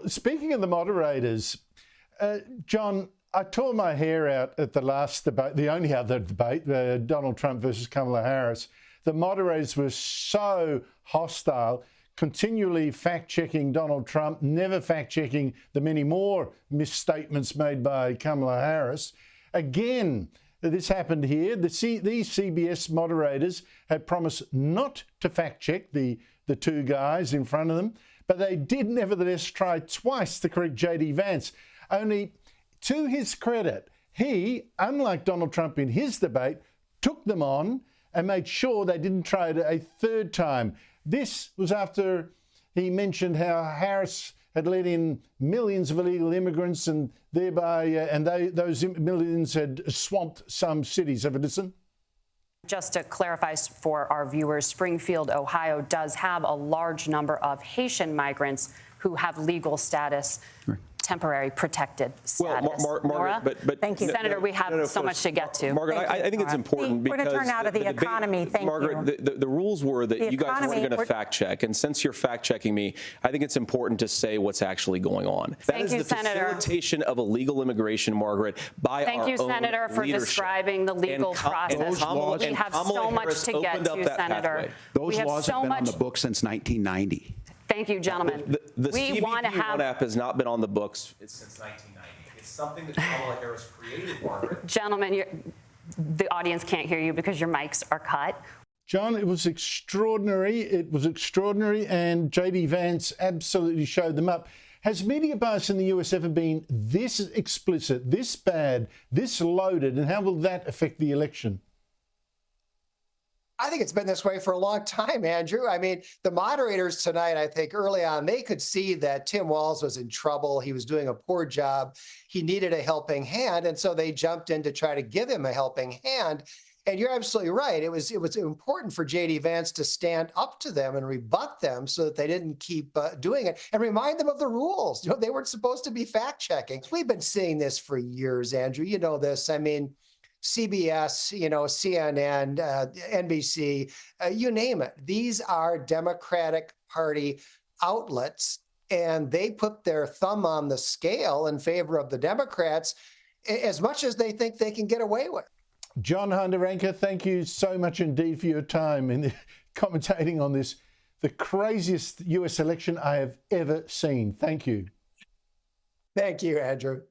Well, speaking of the moderators, John, I tore my hair out at the last debate, the only other debate, Donald Trump versus Kamala Harris. The moderators were so hostile, continually fact-checking Donald Trump, never fact-checking the many more misstatements made by Kamala Harris. Again, this happened here. These CBS moderators had promised not to fact-check the two guys in front of them, but they did nevertheless try twice to correct JD Vance. Only, to his credit, he, unlike Donald Trump in his debate, took them on and made sure they didn't try it a third time. This was after he mentioned how Harris had let in millions of illegal immigrants and thereby, those millions had swamped some cities. Have a listen. Just to clarify for our viewers, Springfield, Ohio does have a large number of Haitian migrants who have legal status. Right. Temporary protected status. Well, Margaret, but thank you, Senator. We have so much to get to. Margaret, I think it's important because we're going to turn out of the economy. Thank you, Margaret. The rules were that you guys weren't going to fact check, and since you're fact checking me, I think it's important to say what's actually going on. That is the facilitation of illegal immigration, Margaret, by our own leadership. Thank you, Senator, for describing the legal process. We have so much to get to, Senator. Those laws have been on the books since 1990. Thank you, gentlemen. The CBP app has not been on the books since 1990. It's something that Kamala Harris created, Margaret. Gentlemen, the audience can't hear you because your mics are cut. John, it was extraordinary. It was extraordinary, and JD Vance absolutely showed them up. Has media bias in the US ever been this explicit, this bad, this loaded, and how will that affect the election? I think it's been this way for a long time, Andrew. I mean, the moderators tonight, I think early on, they could see that Tim Walz was in trouble. He was doing a poor job. He needed a helping hand. And so they jumped in to try to give him a helping hand. And you're absolutely right. It was important for JD Vance to stand up to them and rebut them so that they didn't keep doing it and remind them of the rules. You know, they weren't supposed to be fact checking. We've been seeing this for years, Andrew. You know this. I mean, CBS, CNN, NBC, you name it. These are Democratic Party outlets, and they put their thumb on the scale in favor of the Democrats as much as they think they can get away with. John Hinderaker, thank you so much indeed for your time in commentating on this, the craziest US election I have ever seen. Thank you. Thank you, Andrew.